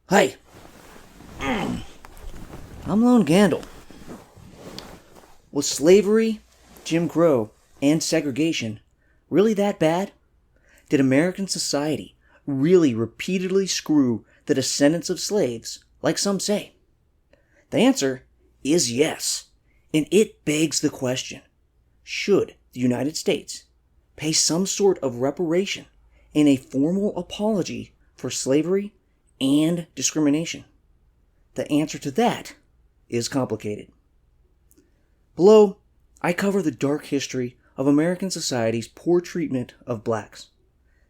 Hi, I'm Lone Gandil. Was slavery, Jim Crow, and segregation really that bad? Did American society really repeatedly screw the descendants of slaves, like some say? The answer is yes, and it begs the question, should the United States pay some sort of reparation in a formal apology for slavery and discrimination? The answer to that is complicated. Below, I cover the dark history of American society's poor treatment of blacks.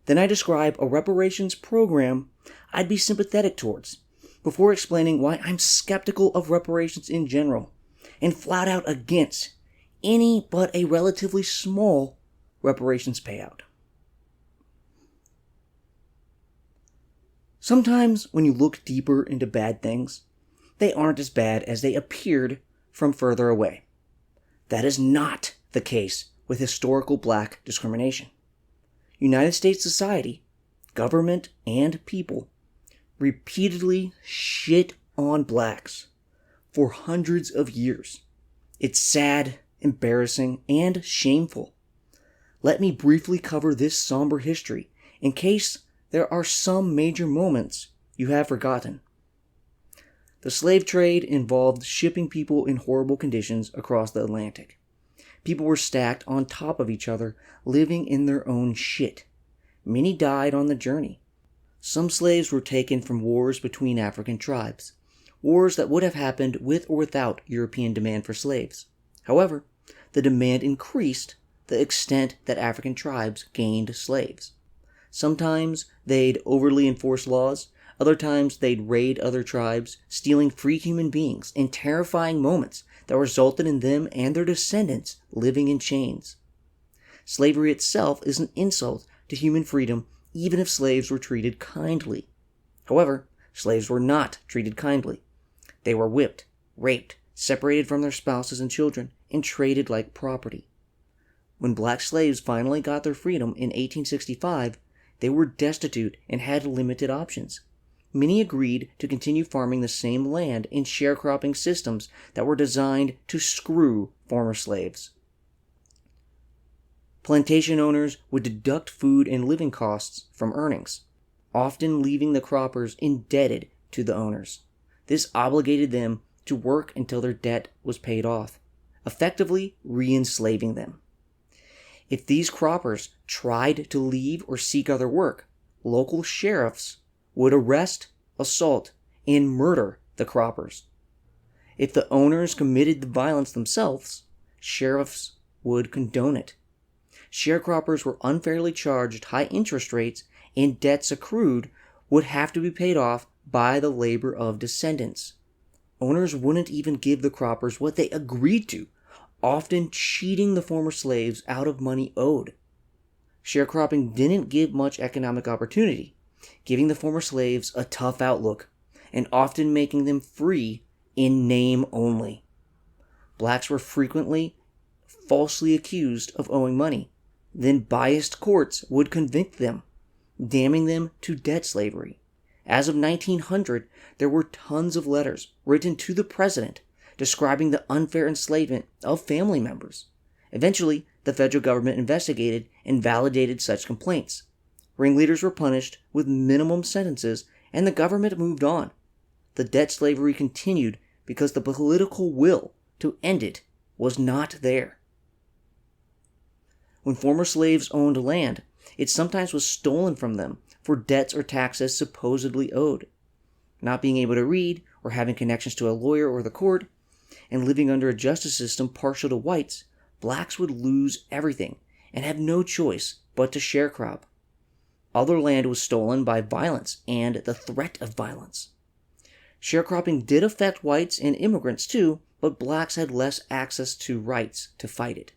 Then I describe a reparations program I'd be sympathetic towards, before explaining why I'm skeptical of reparations in general, and flat out against any but a relatively small reparations payout. Sometimes when you look deeper into bad things, they aren't as bad as they appeared from further away. That is not the case with historical black discrimination. United States society, government, and people repeatedly shit on blacks for hundreds of years. It's sad, embarrassing, and shameful. Let me briefly cover this somber history in case there are some major moments you have forgotten. The slave trade involved shipping people in horrible conditions across the Atlantic. People were stacked on top of each other, living in their own shit. Many died on the journey. Some slaves were taken from wars between African tribes, wars that would have happened with or without European demand for slaves. However, the demand increased the extent that African tribes gained slaves. Sometimes they'd overly enforce laws. Other times they'd raid other tribes, stealing free human beings in terrifying moments that resulted in them and their descendants living in chains. Slavery itself is an insult to human freedom, even if slaves were treated kindly. However, slaves were not treated kindly. They were whipped, raped, separated from their spouses and children, and traded like property. When black slaves finally got their freedom in 1865, they were destitute and had limited options. Many agreed to continue farming the same land in sharecropping systems that were designed to screw former slaves. Plantation owners would deduct food and living costs from earnings, often leaving the croppers indebted to the owners. This obligated them to work until their debt was paid off, effectively re-enslaving them. If these croppers tried to leave or seek other work, local sheriffs would arrest, assault, and murder the croppers. If the owners committed the violence themselves, sheriffs would condone it. Sharecroppers were unfairly charged high interest rates, and debts accrued would have to be paid off by the labor of descendants. Owners wouldn't even give the croppers what they agreed to, often cheating the former slaves out of money owed. Sharecropping didn't give much economic opportunity, giving the former slaves a tough outlook, and often making them free in name only. Blacks were frequently falsely accused of owing money. Then biased courts would convict them, damning them to debt slavery. As of 1900, there were tons of letters written to the president describing the unfair enslavement of family members. Eventually, the federal government investigated and validated such complaints. Ringleaders were punished with minimum sentences, and the government moved on. The debt slavery continued because the political will to end it was not there. When former slaves owned land, it sometimes was stolen from them for debts or taxes supposedly owed. Not being able to read, or having connections to a lawyer or the court, and living under a justice system partial to whites, blacks would lose everything and have no choice but to sharecrop. Other land was stolen by violence and the threat of violence. Sharecropping did affect whites and immigrants too, but blacks had less access to rights to fight it.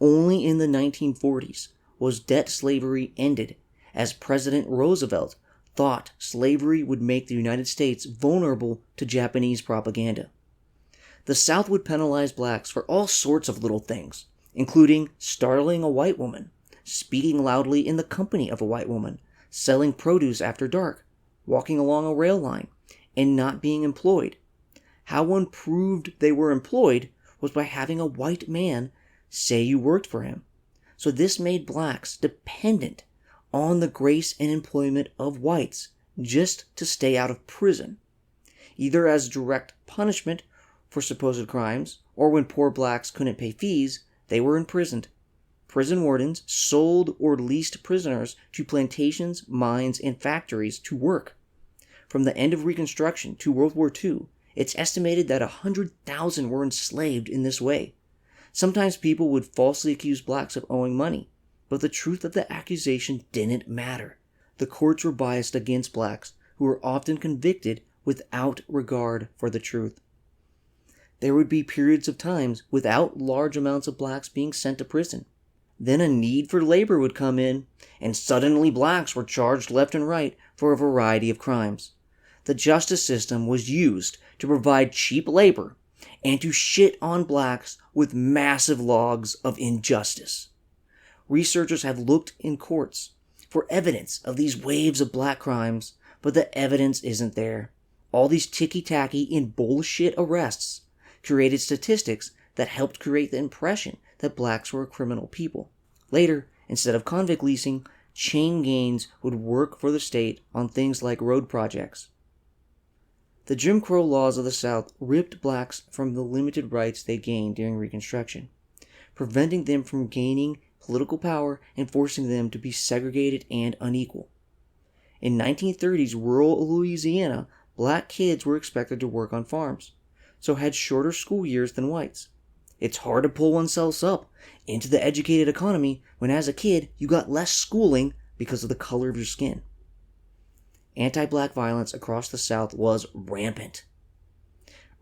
Only in the 1940s was debt slavery ended, as President Roosevelt thought slavery would make the United States vulnerable to Japanese propaganda. The South would penalize blacks for all sorts of little things, including startling a white woman, speaking loudly in the company of a white woman, selling produce after dark, walking along a rail line, and not being employed. How one proved they were employed was by having a white man say you worked for him. So this made blacks dependent on the grace and employment of whites just to stay out of prison, either as direct punishment for supposed crimes, or when poor blacks couldn't pay fees, they were imprisoned. Prison wardens sold or leased prisoners to plantations, mines, and factories to work. From the end of Reconstruction to World War II, it's estimated that 100,000 were enslaved in this way. Sometimes people would falsely accuse blacks of owing money, but the truth of the accusation didn't matter. The courts were biased against blacks, who were often convicted without regard for the truth. There would be periods of times without large amounts of blacks being sent to prison. Then a need for labor would come in, and suddenly blacks were charged left and right for a variety of crimes. The justice system was used to provide cheap labor and to shit on blacks with massive logs of injustice. Researchers have looked in courts for evidence of these waves of black crimes, but the evidence isn't there. All these ticky-tacky and bullshit arrests created statistics that helped create the impression that blacks were a criminal people. Later, instead of convict leasing, chain gangs would work for the state on things like road projects. The Jim Crow laws of the South ripped blacks from the limited rights they gained during Reconstruction, preventing them from gaining political power and forcing them to be segregated and unequal. In 1930s rural Louisiana, black kids were expected to work on farms, so had shorter school years than whites. It's hard to pull oneself up into the educated economy when as a kid you got less schooling because of the color of your skin. Anti-black violence across the South was rampant.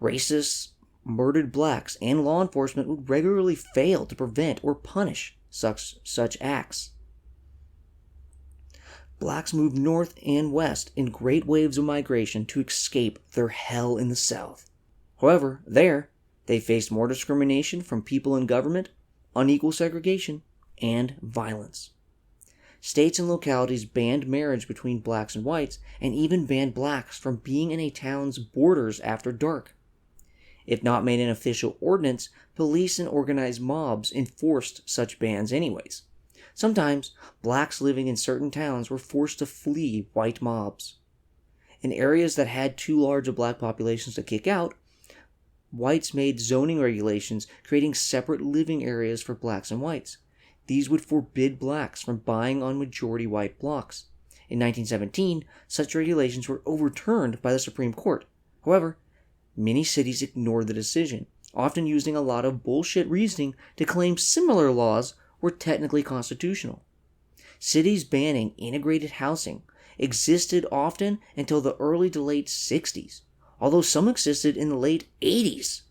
Racists murdered blacks, and law enforcement would regularly fail to prevent or punish such acts. Blacks moved north and west in great waves of migration to escape their hell in the South. However, there, they faced more discrimination from people in government, unequal segregation, and violence. States and localities banned marriage between blacks and whites, and even banned blacks from being in a town's borders after dark. If not made an official ordinance, police and organized mobs enforced such bans anyways. Sometimes, blacks living in certain towns were forced to flee white mobs. In areas that had too large of black populations to kick out, whites made zoning regulations creating separate living areas for blacks and whites. These would forbid blacks from buying on majority white blocks. In 1917, such regulations were overturned by the Supreme Court. However, many cities ignored the decision, often using a lot of bullshit reasoning to claim similar laws were technically constitutional. Cities banning integrated housing existed often until the early to late 60s, although some existed in the late 80s.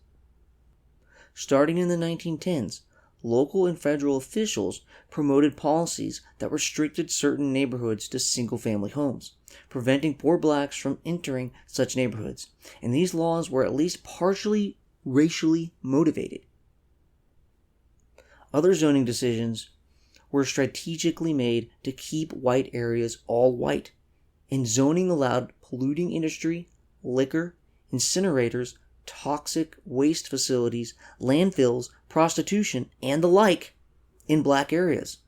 Starting in the 1910s, local and federal officials promoted policies that restricted certain neighborhoods to single-family homes, preventing poor blacks from entering such neighborhoods, and these laws were at least partially racially motivated. Other zoning decisions were strategically made to keep white areas all white, and zoning allowed polluting industry, liquor, incinerators, toxic waste facilities, landfills, prostitution, and the like in black areas.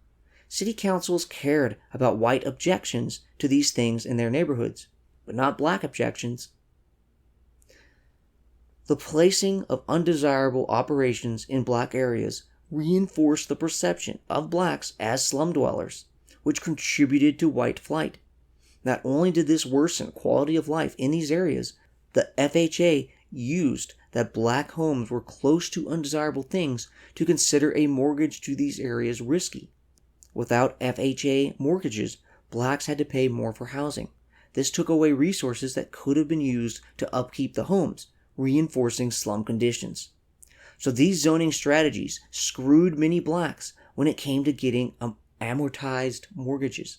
City councils cared about white objections to these things in their neighborhoods, but not black objections. The placing of undesirable operations in black areas reinforced the perception of blacks as slum dwellers, which contributed to white flight. Not only did this worsen quality of life in these areas, the FHA used that black homes were close to undesirable things to consider a mortgage to these areas risky. Without FHA mortgages, blacks had to pay more for housing. This took away resources that could have been used to upkeep the homes, reinforcing slum conditions. So these zoning strategies screwed many blacks when it came to getting amortized mortgages.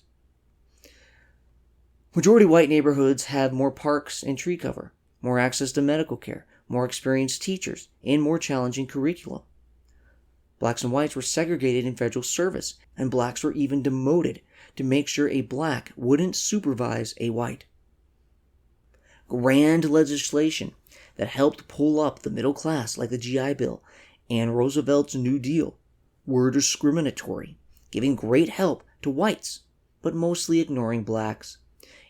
Majority white neighborhoods have more parks and tree cover, more access to medical care, more experienced teachers, and more challenging curriculum. Blacks and whites were segregated in federal service, and blacks were even demoted to make sure a black wouldn't supervise a white. Grand legislation that helped pull up the middle class, like the GI Bill and Roosevelt's New Deal, were discriminatory, giving great help to whites, but mostly ignoring blacks.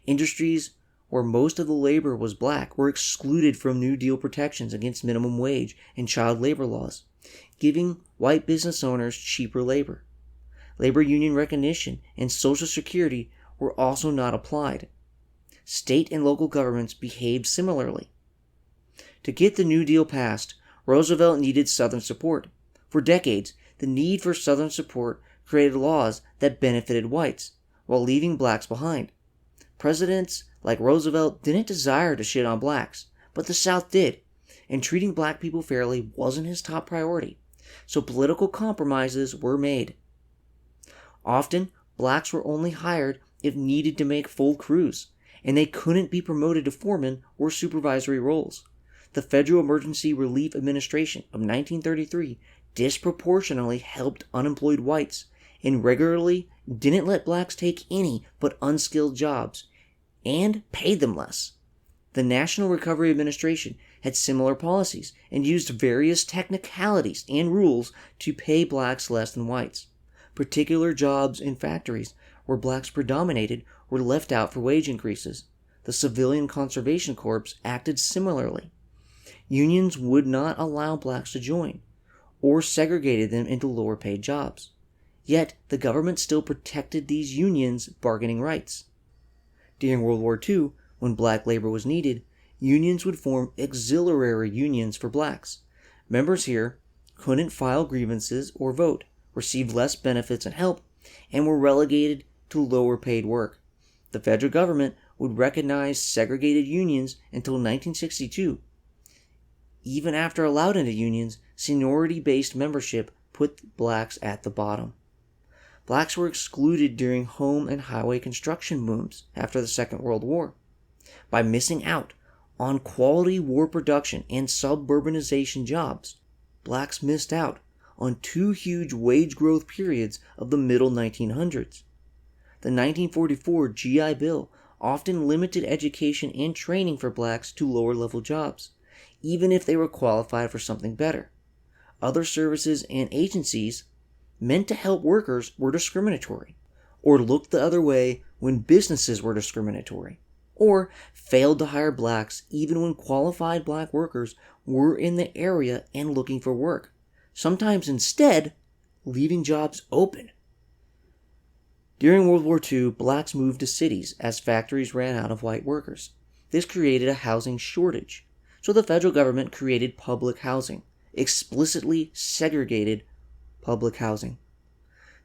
Industries where most of the labor was black were excluded from New Deal protections against minimum wage and child labor laws, giving white business owners cheaper labor. Labor union recognition and Social Security were also not applied. State and local governments behaved similarly. To get the New Deal passed, Roosevelt needed Southern support. For decades, the need for Southern support created laws that benefited whites, while leaving blacks behind. Presidents like Roosevelt didn't desire to shit on blacks, but the South did, and treating black people fairly wasn't his top priority, so political compromises were made. Often, blacks were only hired if needed to make full crews, and they couldn't be promoted to foreman or supervisory roles. The Federal Emergency Relief Administration of 1933 disproportionately helped unemployed whites and regularly didn't let blacks take any but unskilled jobs and paid them less. The National Recovery Administration had similar policies and used various technicalities and rules to pay blacks less than whites. Particular jobs in factories where blacks predominated were left out for wage increases. The Civilian Conservation Corps acted similarly. Unions would not allow blacks to join, or segregated them into lower paid jobs. Yet the government still protected these unions' bargaining rights. During World War II, when black labor was needed, unions would form auxiliary unions for blacks. Members here couldn't file grievances or vote, received less benefits and help, and were relegated to lower paid work. The federal government would recognize segregated unions until 1962. Even after allowed into unions, seniority-based membership put blacks at the bottom. Blacks were excluded during home and highway construction booms after the Second World War. By missing out on quality war production and suburbanization jobs, blacks missed out on two huge wage growth periods of the middle 1900s. The 1944 GI Bill often limited education and training for blacks to lower-level jobs, even if they were qualified for something better. Other services and agencies meant to help workers were discriminatory, or looked the other way when businesses were discriminatory, or failed to hire blacks even when qualified black workers were in the area and looking for work, sometimes instead leaving jobs open. During World War II, blacks moved to cities as factories ran out of white workers. This created a housing shortage, so the federal government created public housing, explicitly segregated public housing.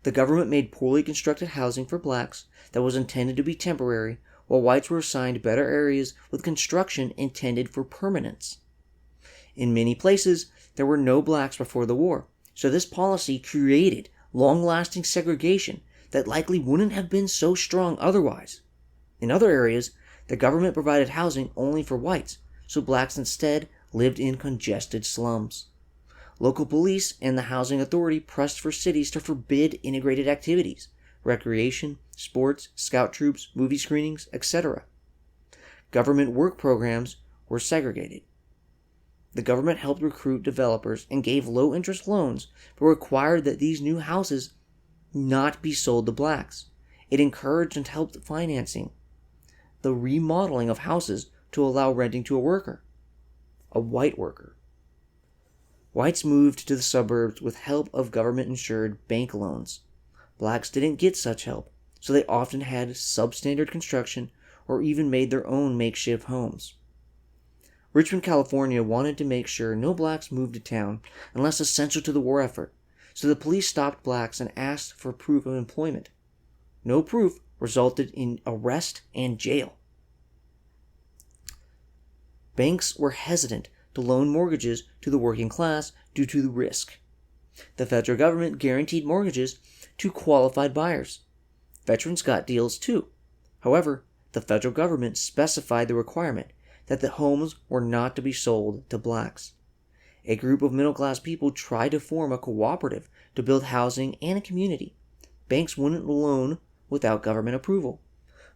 The government made poorly constructed housing for blacks that was intended to be temporary, while whites were assigned better areas with construction intended for permanence. In many places, there were no blacks before the war, so this policy created long-lasting segregation that likely wouldn't have been so strong otherwise. In other areas, the government provided housing only for whites, so blacks instead lived in congested slums. Local police and the housing authority pressed for cities to forbid integrated activities, recreation, sports, scout troops, movie screenings, etc. Government work programs were segregated. The government helped recruit developers and gave low-interest loans, but required that these new houses not be sold to blacks. It encouraged and helped financing the remodeling of houses to allow renting to a white worker. Whites moved to the suburbs with help of government-insured bank loans. Blacks didn't get such help, so they often had substandard construction or even made their own makeshift homes. Richmond, California wanted to make sure no blacks moved to town unless essential to the war effort, so the police stopped blacks and asked for proof of employment. No proof resulted in arrest and jail. Banks were hesitant to loan mortgages to the working class due to the risk. The federal government guaranteed mortgages to qualified buyers. Veterans got deals too. However, the federal government specified the requirement that the homes were not to be sold to blacks. A group of middle-class people tried to form a cooperative to build housing and a community. Banks wouldn't loan without government approval.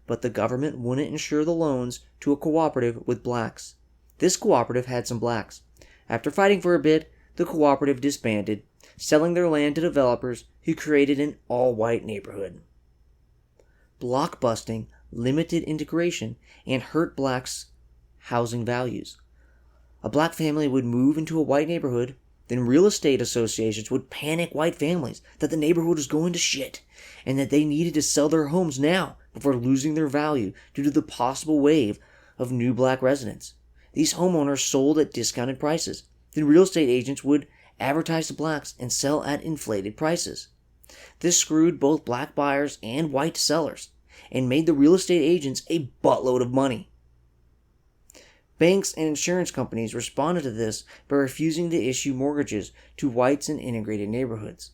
but the government wouldn't insure the loans to a cooperative with blacks. This cooperative had some blacks. After fighting for a bit, the cooperative disbanded, selling their land to developers who created an all-white neighborhood. Blockbusting limited integration and hurt blacks' housing values. A black family would move into a white neighborhood, then real estate associations would panic white families that the neighborhood was going to shit and that they needed to sell their homes now before losing their value due to the possible wave of new black residents. These homeowners sold at discounted prices. Then real estate agents would advertise to blacks and sell at inflated prices. This screwed both black buyers and white sellers and made the real estate agents a buttload of money. Banks and insurance companies responded to this by refusing to issue mortgages to whites in integrated neighborhoods.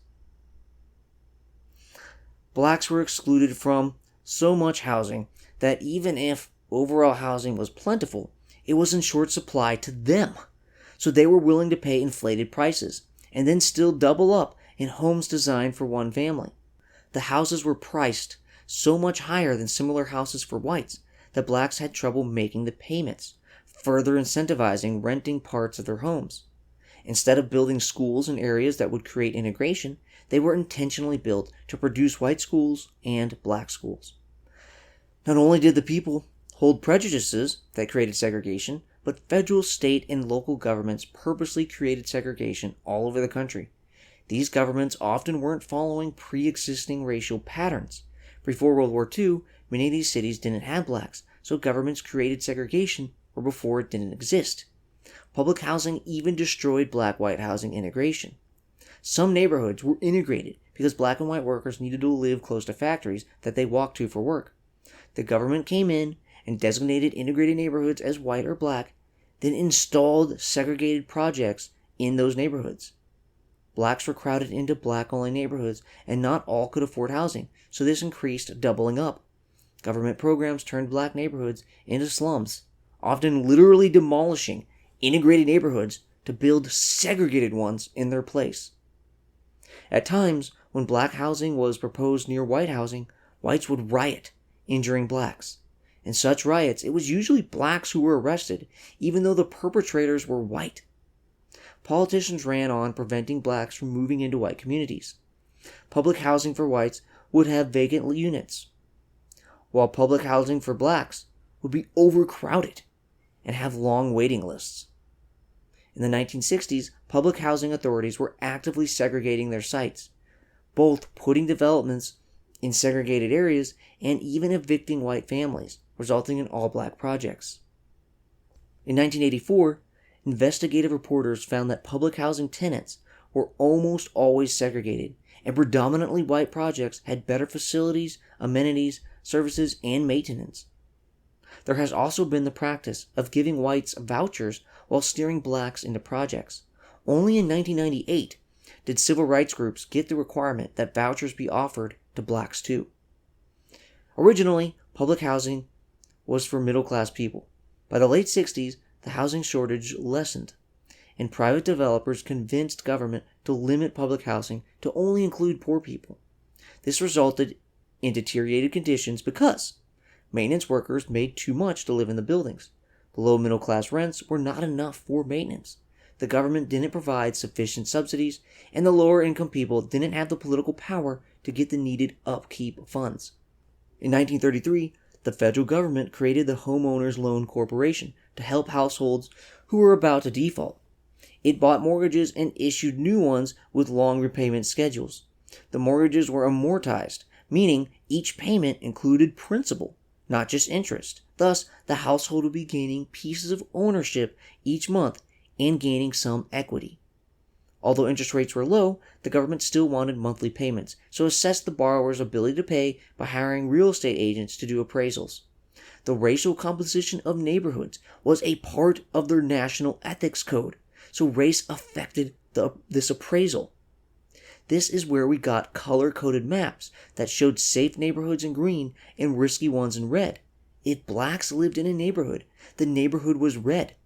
Blacks were excluded from so much housing that even if overall housing was plentiful, it was in short supply to them. So they were willing to pay inflated prices and then still double up in homes designed for one family. The houses were priced so much higher than similar houses for whites that blacks had trouble making the payments, further incentivizing renting parts of their homes. Instead of building schools in areas that would create integration, they were intentionally built to produce white schools and black schools. Not only did the people hold prejudices that created segregation, but federal, state, and local governments purposely created segregation all over the country. These governments often weren't following pre-existing racial patterns. Before World War II, many of these cities didn't have blacks, so governments created segregation where before it didn't exist. Public housing even destroyed black-white housing integration. Some neighborhoods were integrated because black and white workers needed to live close to factories that they walked to for work. The government came in and designated integrated neighborhoods as white or black, then installed segregated projects in those neighborhoods. Blacks were crowded into black-only neighborhoods, and not all could afford housing, so this increased doubling up. Government programs turned black neighborhoods into slums, often literally demolishing integrated neighborhoods to build segregated ones in their place. At times, when black housing was proposed near white housing, whites would riot, injuring blacks. In such riots, it was usually blacks who were arrested, even though the perpetrators were white. Politicians ran on preventing blacks from moving into white communities. Public housing for whites would have vacant units, while public housing for blacks would be overcrowded and have long waiting lists. In the 1960s, public housing authorities were actively segregating their sites, both putting developments in segregated areas and even evicting white families, resulting in all-black projects. In 1984, investigative reporters found that public housing tenants were almost always segregated, and predominantly white projects had better facilities, amenities, services, and maintenance. There has also been the practice of giving whites vouchers while steering blacks into projects. Only in 1998 did civil rights groups get the requirement that vouchers be offered to blacks too. Originally, public housing was for middle-class people. By the late 60s, the housing shortage lessened, and private developers convinced government to limit public housing to only include poor people. This resulted in deteriorated conditions because maintenance workers made too much to live in the buildings. Below middle-class rents were not enough for maintenance. The government didn't provide sufficient subsidies, and the lower-income people didn't have the political power to get the needed upkeep funds. In 1933, the federal government created the Homeowners Loan Corporation to help households who were about to default. It bought mortgages and issued new ones with long repayment schedules. The mortgages were amortized, meaning each payment included principal, not just interest. Thus, the household would be gaining pieces of ownership each month and gaining some equity. Although interest rates were low, the government still wanted monthly payments, so assessed the borrower's ability to pay by hiring real estate agents to do appraisals. The racial composition of neighborhoods was a part of their national ethics code, so race affected this appraisal. This is where we got color-coded maps that showed safe neighborhoods in green and risky ones in red. If blacks lived in a neighborhood, the neighborhood was red.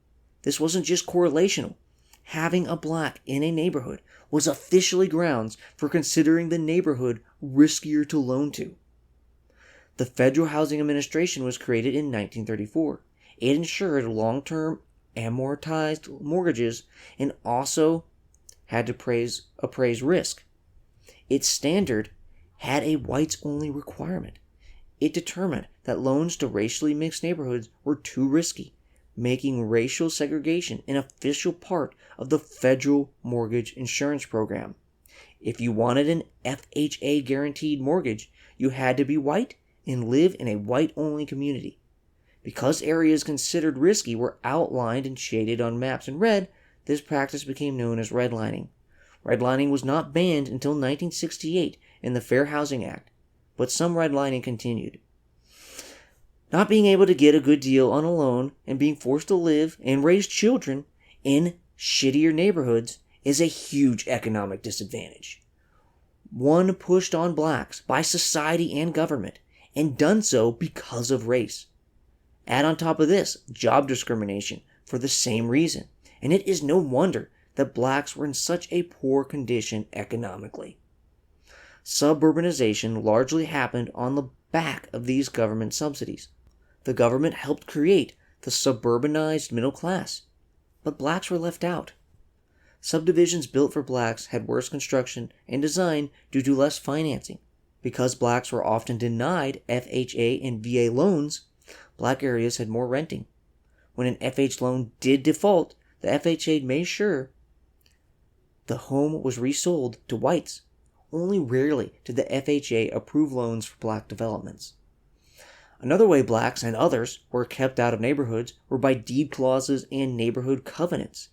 This wasn't just correlational. Having a black in a neighborhood was officially grounds for considering the neighborhood riskier to loan to. The Federal Housing Administration was created in 1934. It ensured long-term amortized mortgages and also had to appraise risk. Its standard had a whites-only requirement. It determined that loans to racially mixed neighborhoods were too risky, making racial segregation an official part of the federal mortgage insurance program. If you wanted an FHA guaranteed mortgage, you had to be white and live in a white-only community. Because areas considered risky were outlined and shaded on maps in red, this practice became known as redlining. Redlining was not banned until 1968 in the Fair Housing Act, but some redlining continued. Not being able to get a good deal on a loan and being forced to live and raise children in shittier neighborhoods is a huge economic disadvantage. One pushed on blacks by society and government, and done so because of race. Add on top of this job discrimination for the same reason, and it is no wonder that blacks were in such a poor condition economically. Suburbanization largely happened on the back of these government subsidies. The government helped create the suburbanized middle class, but blacks were left out. Subdivisions built for blacks had worse construction and design due to less financing. Because blacks were often denied FHA and VA loans, black areas had more renting. When an FH loan did default, the FHA made sure the home was resold to whites. Only rarely did the FHA approve loans for black developments. Another way blacks and others were kept out of neighborhoods were by deed clauses and neighborhood covenants.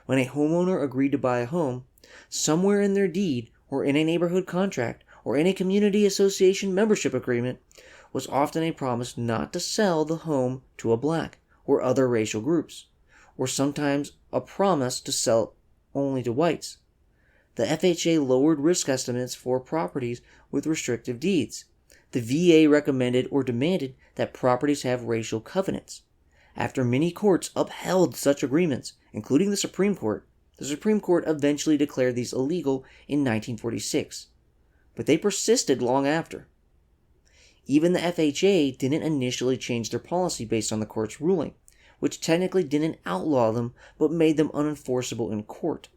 When a homeowner agreed to buy a home, somewhere in their deed or in a neighborhood contract or in a community association membership agreement was often a promise not to sell the home to a black or other racial groups, or sometimes a promise to sell only to whites. The FHA lowered risk estimates for properties with restrictive deeds. The VA recommended or demanded that properties have racial covenants. After many courts upheld such agreements, including the Supreme Court eventually declared these illegal in 1946. But they persisted long after. Even the FHA didn't initially change their policy based on the court's ruling, which technically didn't outlaw them but made them unenforceable in court.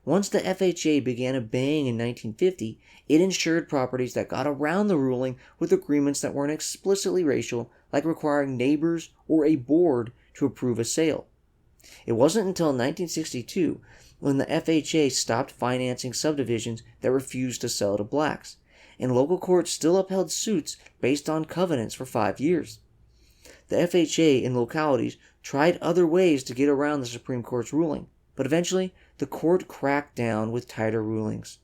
Once the FHA began obeying in 1950, it insured properties that got around the ruling with agreements that weren't explicitly racial, like requiring neighbors or a board to approve a sale. It wasn't until 1962 when the FHA stopped financing subdivisions that refused to sell to blacks, and local courts still upheld suits based on covenants for 5 years. The FHA in localities tried other ways to get around the Supreme Court's ruling, but eventually the court cracked down with tighter rulings.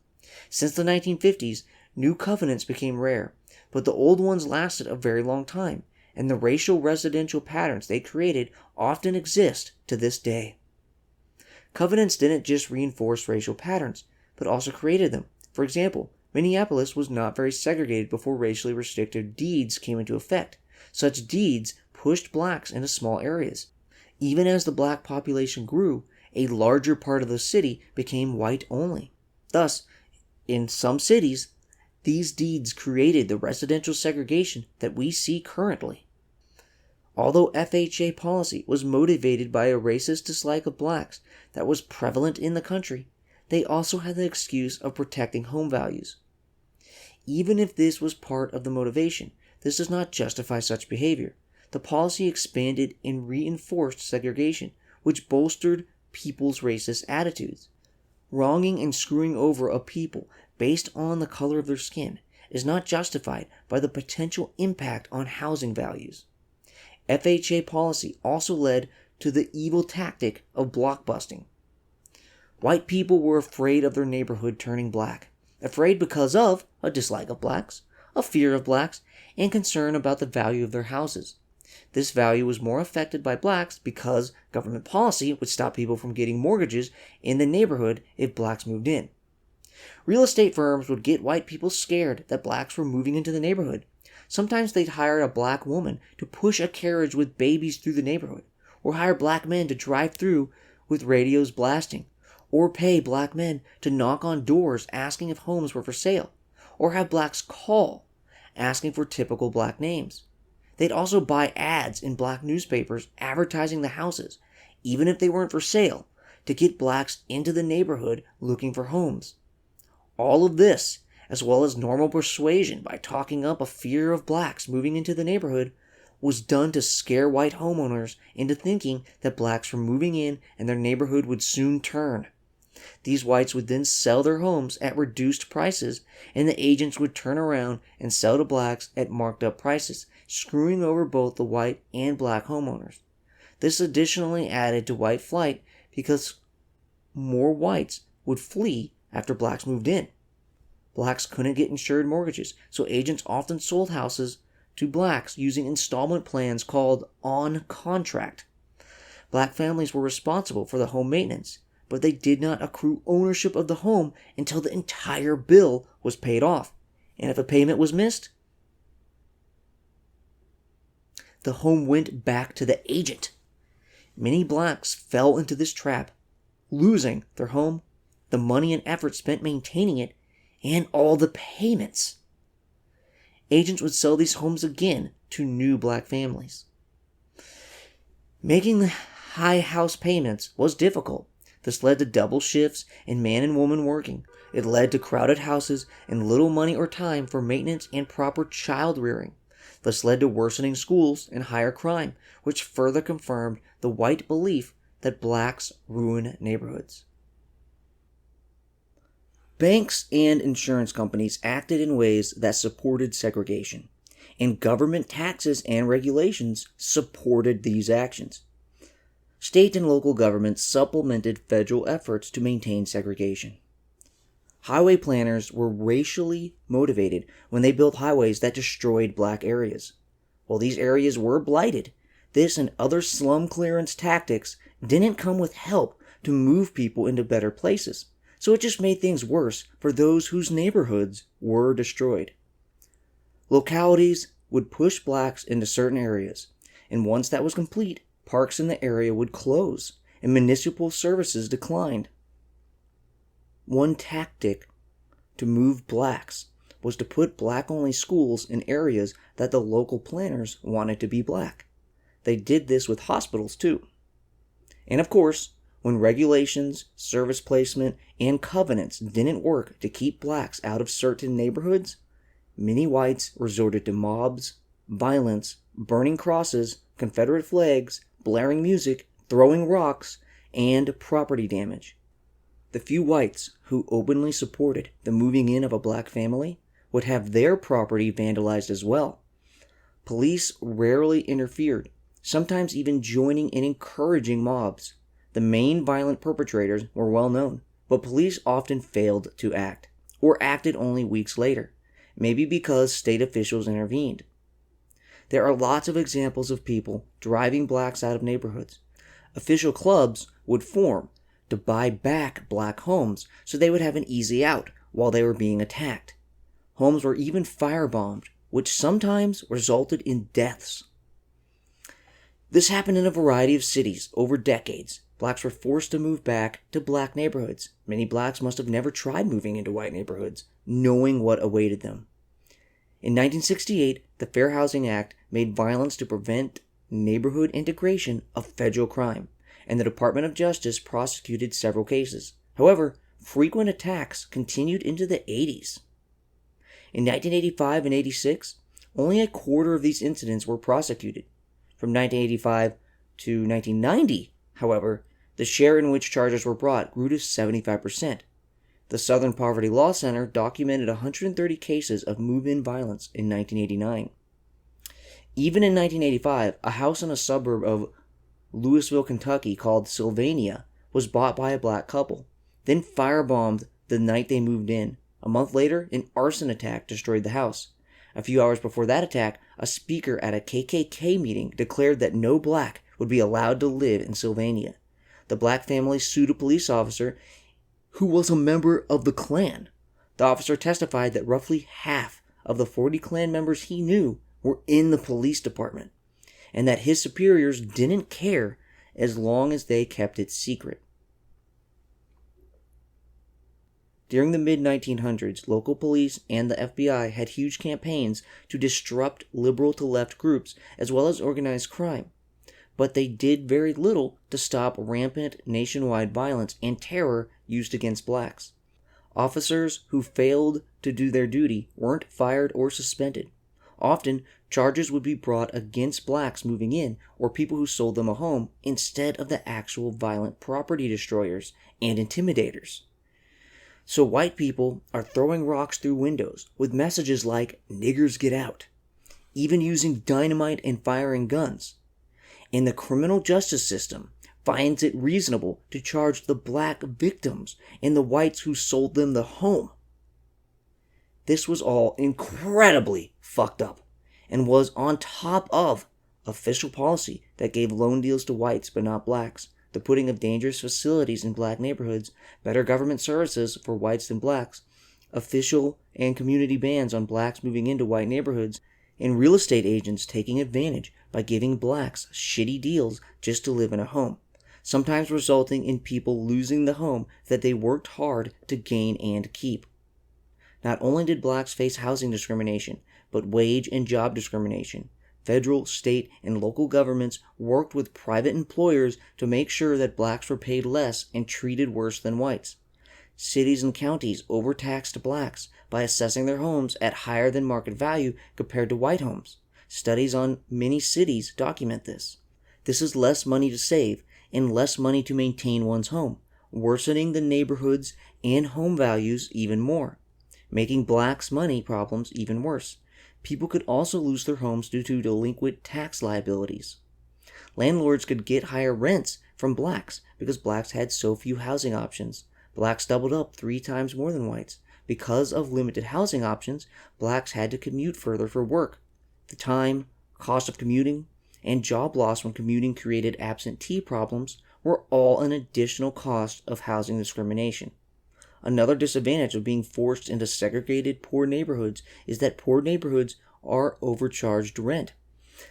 Since the 1950s, new covenants became rare, but the old ones lasted a very long time, and the racial residential patterns they created often exist to this day. Covenants didn't just reinforce racial patterns, but also created them. For example, Minneapolis was not very segregated before racially restrictive deeds came into effect. Such deeds pushed blacks into small areas. Even as the black population grew, a larger part of the city became white only. Thus, in some cities, these deeds created the residential segregation that we see currently. Although FHA policy was motivated by a racist dislike of blacks that was prevalent in the country, they also had the excuse of protecting home values. Even if this was part of the motivation, this does not justify such behavior. The policy expanded and reinforced segregation, which bolstered people's racist attitudes. Wronging and screwing over a people based on the color of their skin is not justified by the potential impact on housing values. FHA policy also led to the evil tactic of blockbusting. White people were afraid of their neighborhood turning black, afraid because of a dislike of blacks, a fear of blacks, and concern about the value of their houses. This value was more affected by blacks because government policy would stop people from getting mortgages in the neighborhood if blacks moved in. Real estate firms would get white people scared that blacks were moving into the neighborhood. Sometimes they'd hire a black woman to push a carriage with babies through the neighborhood, or hire black men to drive through with radios blasting, or pay black men to knock on doors asking if homes were for sale, or have blacks call asking for typical black names. They'd also buy ads in black newspapers advertising the houses, even if they weren't for sale, to get blacks into the neighborhood looking for homes. All of this, as well as normal persuasion by talking up a fear of blacks moving into the neighborhood, was done to scare white homeowners into thinking that blacks were moving in and their neighborhood would soon turn. These whites would then sell their homes at reduced prices, and the agents would turn around and sell to blacks at marked up prices, screwing over both the white and black homeowners. This additionally added to white flight because more whites would flee after blacks moved in. Blacks couldn't get insured mortgages, so agents often sold houses to blacks using installment plans called on contract. Black families were responsible for the home maintenance, but they did not accrue ownership of the home until the entire bill was paid off. And if a payment was missed, the home went back to the agent. Many blacks fell into this trap, losing their home, the money and effort spent maintaining it, and all the payments. Agents would sell these homes again to new black families. Making the high house payments was difficult. This led to double shifts and man and woman working. It led to crowded houses and little money or time for maintenance and proper child rearing. This led to worsening schools and higher crime, which further confirmed the white belief that blacks ruin neighborhoods. Banks and insurance companies acted in ways that supported segregation, and government taxes and regulations supported these actions. State and local governments supplemented federal efforts to maintain segregation. Highway planners were racially motivated when they built highways that destroyed black areas. While these areas were blighted, this and other slum clearance tactics didn't come with help to move people into better places, so it just made things worse for those whose neighborhoods were destroyed. Localities would push blacks into certain areas, and once that was complete, parks in the area would close, and municipal services declined. One tactic to move blacks was to put black-only schools in areas that the local planners wanted to be black. They did this with hospitals too. And of course, when regulations, service placement, and covenants didn't work to keep blacks out of certain neighborhoods, many whites resorted to mobs, violence, burning crosses, Confederate flags, blaring music, throwing rocks, and property damage. The few whites who openly supported the moving in of a black family would have their property vandalized as well. Police rarely interfered, sometimes even joining and encouraging mobs. The main violent perpetrators were well known, but police often failed to act, or acted only weeks later, maybe because state officials intervened. There are lots of examples of people driving blacks out of neighborhoods. Official clubs would form to buy back black homes so they would have an easy out while they were being attacked. Homes were even firebombed, which sometimes resulted in deaths. This happened in a variety of cities over decades. Blacks were forced to move back to black neighborhoods. Many blacks must have never tried moving into white neighborhoods, knowing what awaited them. In 1968, the Fair Housing Act made violence to prevent neighborhood integration a federal crime, and the Department of Justice prosecuted several cases. However, frequent attacks continued into the 80s. In 1985 and 86, only a quarter of these incidents were prosecuted. From 1985 to 1990, however, the share in which charges were brought grew to 75%. The Southern Poverty Law Center documented 130 cases of move-in violence in 1989. Even in 1985, a house in a suburb of Louisville, Kentucky called Sylvania was bought by a black couple, then firebombed the night they moved in. A month later, an arson attack destroyed the house. A few hours before that attack, a speaker at a KKK meeting declared that no black would be allowed to live in Sylvania. The black family sued a police officer who was a member of the Klan. The officer testified that roughly half of the 40 Klan members he knew were in the police department, and that his superiors didn't care as long as they kept it secret. During the mid-1900s, local police and the FBI had huge campaigns to disrupt liberal-to-left groups as well as organized crime, but they did very little to stop rampant nationwide violence and terror used against blacks. Officers who failed to do their duty weren't fired or suspended. Often, charges would be brought against blacks moving in or people who sold them a home instead of the actual violent property destroyers and intimidators. So white people are throwing rocks through windows with messages like, "Niggers get out," even using dynamite and firing guns. And the criminal justice system finds it reasonable to charge the black victims and the whites who sold them the home. This was all incredibly fucked up and was on top of official policy that gave loan deals to whites but not blacks, the putting of dangerous facilities in black neighborhoods, better government services for whites than blacks, official and community bans on blacks moving into white neighborhoods, and real estate agents taking advantage by giving blacks shitty deals just to live in a home, sometimes resulting in people losing the home that they worked hard to gain and keep. Not only did blacks face housing discrimination, but wage and job discrimination. Federal, state, and local governments worked with private employers to make sure that blacks were paid less and treated worse than whites. Cities and counties overtaxed blacks by assessing their homes at higher than market value compared to white homes. Studies on many cities document this. This is less money to save and less money to maintain one's home, worsening the neighborhoods and home values even more, making blacks' money problems even worse. People could also lose their homes due to delinquent tax liabilities. Landlords could get higher rents from blacks because blacks had so few housing options. Blacks doubled up 3 times more than whites. Because of limited housing options, blacks had to commute further for work. The time, cost of commuting, and job loss when commuting created absentee problems were all an additional cost of housing discrimination. Another disadvantage of being forced into segregated poor neighborhoods is that poor neighborhoods are overcharged rent.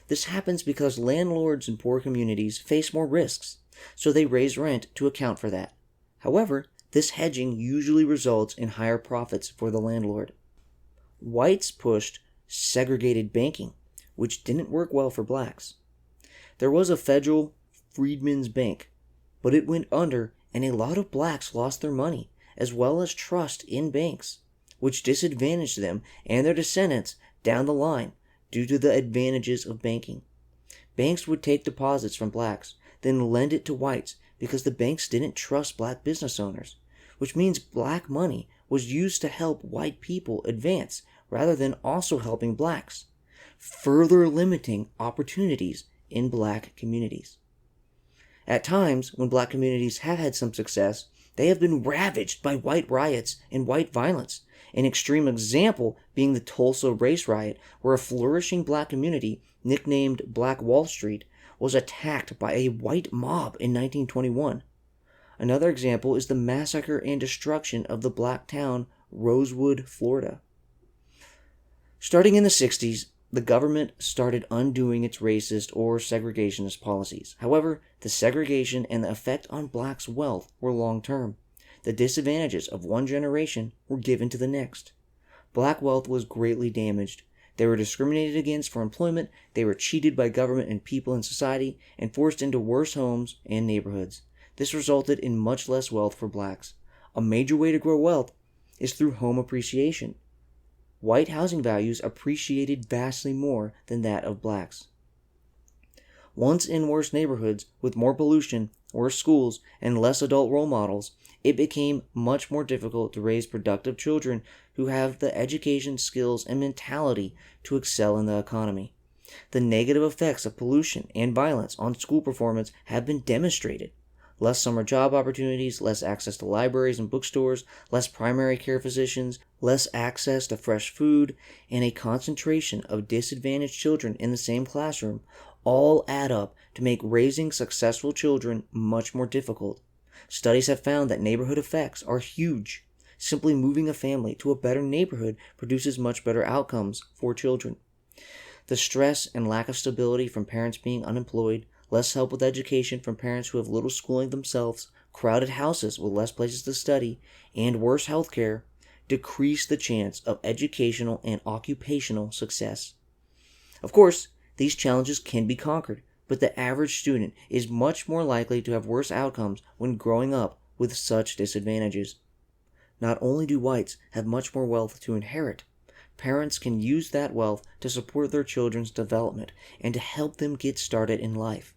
This happens because landlords in poor communities face more risks, so they raise rent to account for that. However, this hedging usually results in higher profits for the landlord. Whites pushed segregated banking, which didn't work well for blacks. There was a federal Freedmen's Bank, but it went under and a lot of blacks lost their money, as well as trust in banks, which disadvantaged them and their descendants down the line due to the advantages of banking. Banks would take deposits from blacks, then lend it to whites because the banks didn't trust black business owners, which means black money was used to help white people advance rather than also helping blacks, further limiting opportunities in black communities. At times, when black communities have had some success, they have been ravaged by white riots and white violence, an extreme example being the Tulsa race riot, where a flourishing black community, nicknamed Black Wall Street, was attacked by a white mob in 1921. Another example is the massacre and destruction of the black town Rosewood, Florida. Starting in the 60s, the government started undoing its racist or segregationist policies. However, the segregation and the effect on blacks' wealth were long-term. The disadvantages of one generation were given to the next. Black wealth was greatly damaged. They were discriminated against for employment, they were cheated by government and people in society, and forced into worse homes and neighborhoods. This resulted in much less wealth for blacks. A major way to grow wealth is through home appreciation. White housing values appreciated vastly more than that of blacks. Once in worse neighborhoods with more pollution, worse schools, and less adult role models, it became much more difficult to raise productive children who have the education, skills, and mentality to excel in the economy. The negative effects of pollution and violence on school performance have been demonstrated. Less summer job opportunities, less access to libraries and bookstores, less primary care physicians, less access to fresh food, and a concentration of disadvantaged children in the same classroom all add up to make raising successful children much more difficult. Studies have found that neighborhood effects are huge. Simply moving a family to a better neighborhood produces much better outcomes for children. The stress and lack of stability from parents being unemployed, less help with education from parents who have little schooling themselves, crowded houses with less places to study, and worse health care decrease the chance of educational and occupational success. Of course, these challenges can be conquered, but the average student is much more likely to have worse outcomes when growing up with such disadvantages. Not only do whites have much more wealth to inherit, parents can use that wealth to support their children's development and to help them get started in life.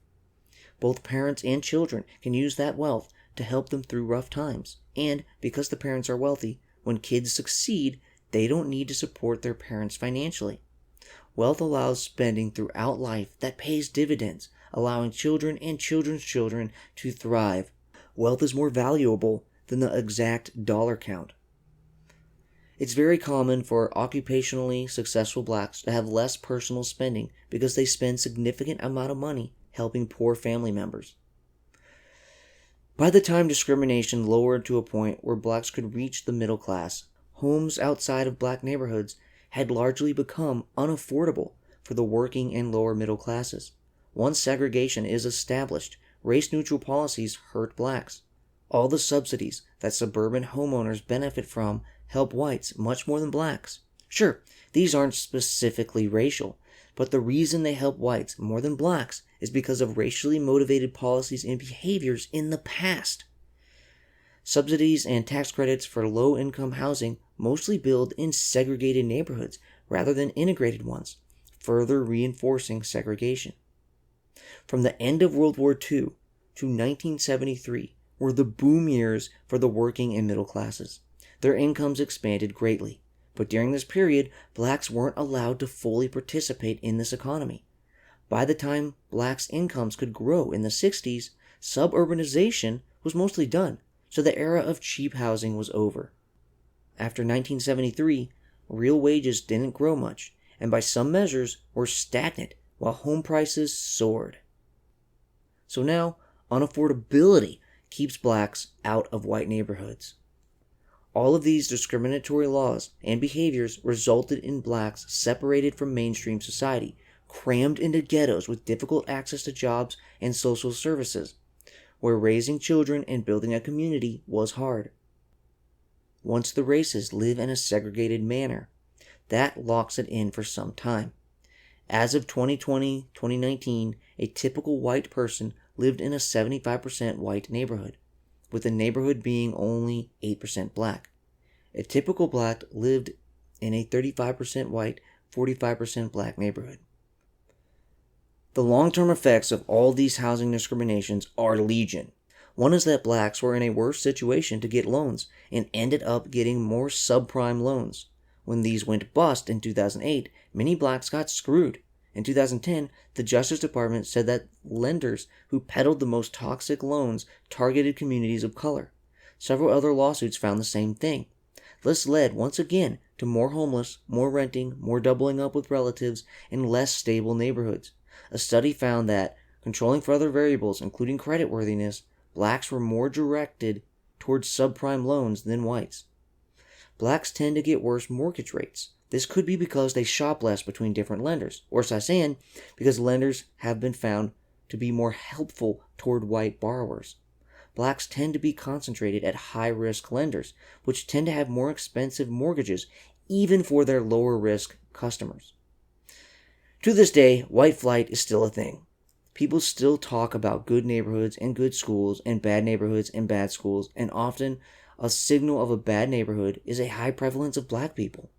Both parents and children can use that wealth to help them through rough times, and because the parents are wealthy, when kids succeed, they don't need to support their parents financially. Wealth allows spending throughout life that pays dividends, allowing children and children's children to thrive. Wealth is more valuable than the exact dollar count. It's very common for occupationally successful blacks to have less personal spending because they spend significant amount of money helping poor family members. By the time discrimination lowered to a point where blacks could reach the middle class, homes outside of black neighborhoods had largely become unaffordable for the working and lower middle classes. Once segregation is established, race-neutral policies hurt blacks. All the subsidies that suburban homeowners benefit from help whites much more than blacks. Sure, these aren't specifically racial, but the reason they help whites more than blacks is because of racially motivated policies and behaviors in the past. Subsidies and tax credits for low-income housing mostly build in segregated neighborhoods rather than integrated ones, further reinforcing segregation. From the end of World War II to 1973 were the boom years for the working and middle classes. Their incomes expanded greatly, but during this period, blacks weren't allowed to fully participate in this economy. By the time blacks' incomes could grow in the 60s, suburbanization was mostly done, so the era of cheap housing was over. After 1973, real wages didn't grow much, and by some measures were stagnant while home prices soared. So now, unaffordability keeps blacks out of white neighborhoods. All of these discriminatory laws and behaviors resulted in blacks separated from mainstream society, crammed into ghettos with difficult access to jobs and social services, where raising children and building a community was hard. Once the races live in a segregated manner, that locks it in for some time. As of 2020-2019, a typical white person lived in a 75% white neighborhood, with the neighborhood being only 8% black. A typical black lived in a 35% white, 45% black neighborhood. The long-term effects of all these housing discriminations are legion. One is that blacks were in a worse situation to get loans and ended up getting more subprime loans. When these went bust in 2008, many blacks got screwed. In 2010, the Justice Department said that lenders who peddled the most toxic loans targeted communities of color. Several other lawsuits found the same thing. This led, once again, to more homeless, more renting, more doubling up with relatives, and less stable neighborhoods. A study found that, controlling for other variables, including creditworthiness, blacks were more directed towards subprime loans than whites. Blacks tend to get worse mortgage rates. This could be because they shop less between different lenders, or Sasan, because lenders have been found to be more helpful toward white borrowers. Blacks tend to be concentrated at high-risk lenders, which tend to have more expensive mortgages, even for their lower-risk customers. To this day, white flight is still a thing. People still talk about good neighborhoods and good schools and bad neighborhoods and bad schools, and often a signal of a bad neighborhood is a high prevalence of black people.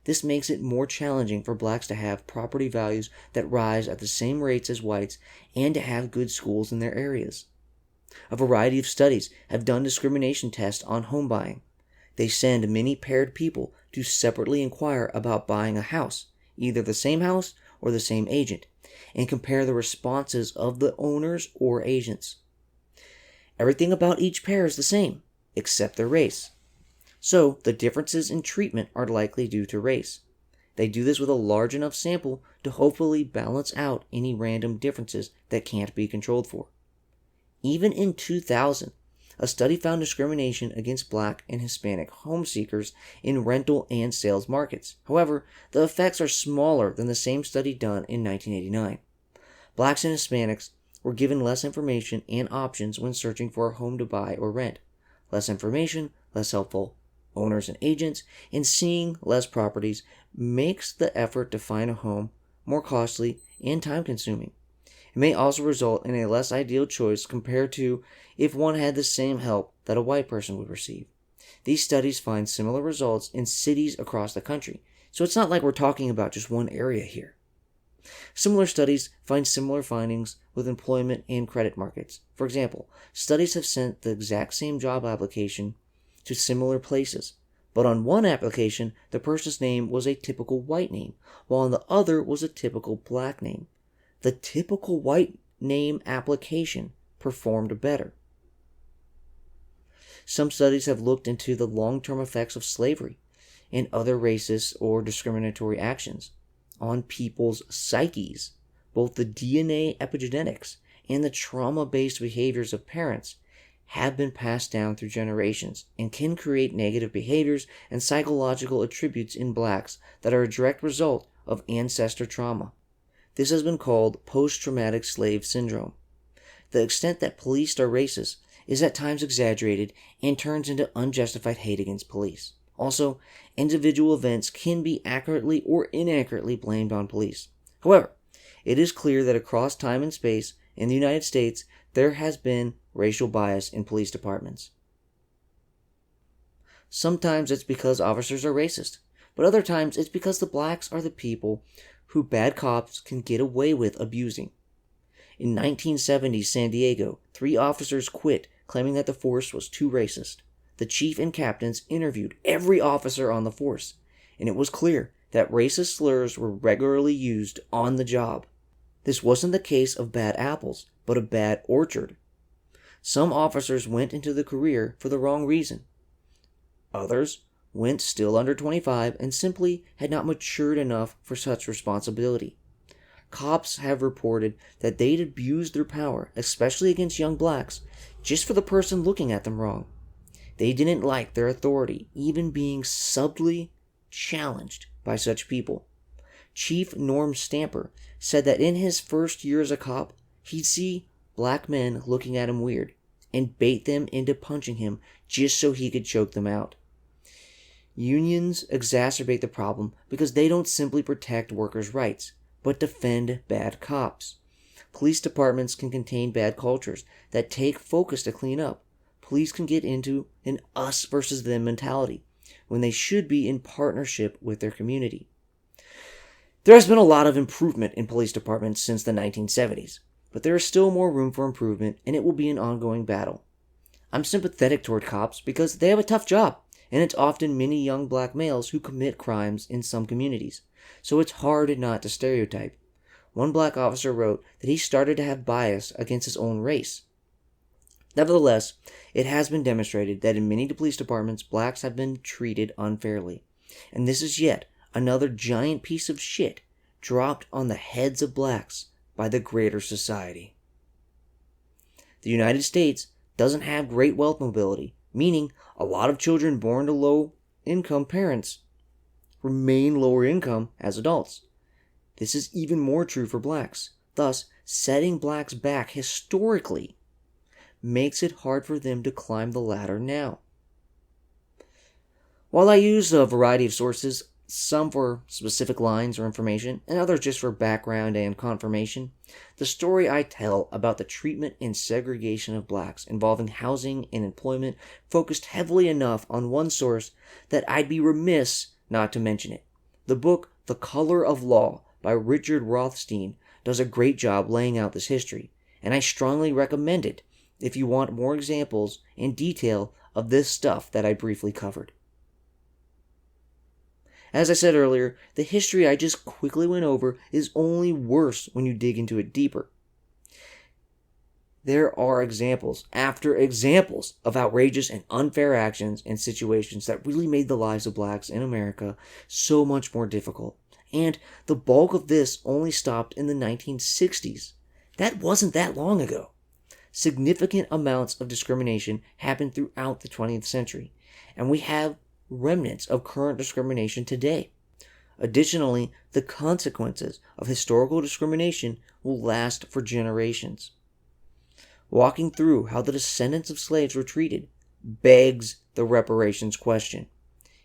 This makes it more challenging for blacks to have property values that rise at the same rates as whites and to have good schools in their areas. A variety of studies have done discrimination tests on home buying. They send many paired people to separately inquire about buying a house, either the same house or the same agent, and compare the responses of the owners or agents. Everything about each pair is the same, except their race. So, the differences in treatment are likely due to race. They do this with a large enough sample to hopefully balance out any random differences that can't be controlled for. Even in 2000, a study found discrimination against black and Hispanic home seekers in rental and sales markets. However, the effects are smaller than the same study done in 1989. Blacks and Hispanics were given less information and options when searching for a home to buy or rent. Less information, less helpful owners and agents, and seeing less properties makes the effort to find a home more costly and time-consuming. It may also result in a less ideal choice compared to if one had the same help that a white person would receive. These studies find similar results in cities across the country, so it's not like we're talking about just one area here. Similar studies find similar findings with employment and credit markets. For example, studies have sent the exact same job application to similar places, but on one application, the person's name was a typical white name, while on the other was a typical black name. The typical white name application performed better. Some studies have looked into the long-term effects of slavery and other racist or discriminatory actions on people's psyches. Both the DNA epigenetics and the trauma-based behaviors of parents have been passed down through generations and can create negative behaviors and psychological attributes in blacks that are a direct result of ancestor trauma. This has been called post-traumatic slave syndrome. The extent that police are racist is at times exaggerated and turns into unjustified hate against police. Also, individual events can be accurately or inaccurately blamed on police. However, it is clear that across time and space in the United States, there has been racial bias in police departments. Sometimes it's because officers are racist, but other times it's because the blacks are the people who bad cops can get away with abusing. In 1970 San Diego, 3 officers quit, claiming that the force was too racist. The chief and captains interviewed every officer on the force, and it was clear that racist slurs were regularly used on the job. This wasn't the case of bad apples, but a bad orchard. Some officers went into the career for the wrong reason. Others went still under 25 and simply had not matured enough for such responsibility. Cops have reported that they'd abused their power, especially against young blacks, just for the person looking at them wrong. They didn't like their authority even being subtly challenged by such people. Chief Norm Stamper said that in his first year as a cop, he'd see black men looking at him weird and bait them into punching him just so he could choke them out. Unions exacerbate the problem because they don't simply protect workers' rights, but defend bad cops. Police departments can contain bad cultures that take focus to clean up. Police can get into an us versus them mentality when they should be in partnership with their community. There has been a lot of improvement in police departments since the 1970s, but there is still more room for improvement, and it will be an ongoing battle. I'm sympathetic toward cops because they have a tough job, and it's often many young black males who commit crimes in some communities, so it's hard not to stereotype. One black officer wrote that he started to have bias against his own race. Nevertheless, it has been demonstrated that in many police departments, blacks have been treated unfairly, and this is yet another giant piece of shit dropped on the heads of blacks by the greater society. The United States doesn't have great wealth mobility, meaning a lot of children born to low-income parents remain lower income as adults. This is even more true for blacks. Thus, setting blacks back historically makes it hard for them to climb the ladder now. While I use a variety of sources, some for specific lines or information, and others just for background and confirmation, the story I tell about the treatment and segregation of blacks involving housing and employment focused heavily enough on one source that I'd be remiss not to mention it. The book The Color of Law by Richard Rothstein does a great job laying out this history, and I strongly recommend it if you want more examples and detail of this stuff that I briefly covered. As I said earlier, the history I just quickly went over is only worse when you dig into it deeper. There are examples after examples of outrageous and unfair actions and situations that really made the lives of blacks in America so much more difficult. And the bulk of this only stopped in the 1960s. That wasn't that long ago. Significant amounts of discrimination happened throughout the 20th century, and we have remnants of current discrimination today. Additionally, the consequences of historical discrimination will last for generations. walking through how the descendants of slaves were treated begs the reparations question.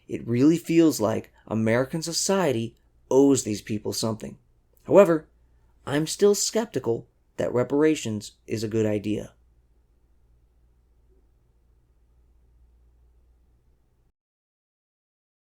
It really feels like American society owes these people something. However, I'm still skeptical that reparations is a good idea.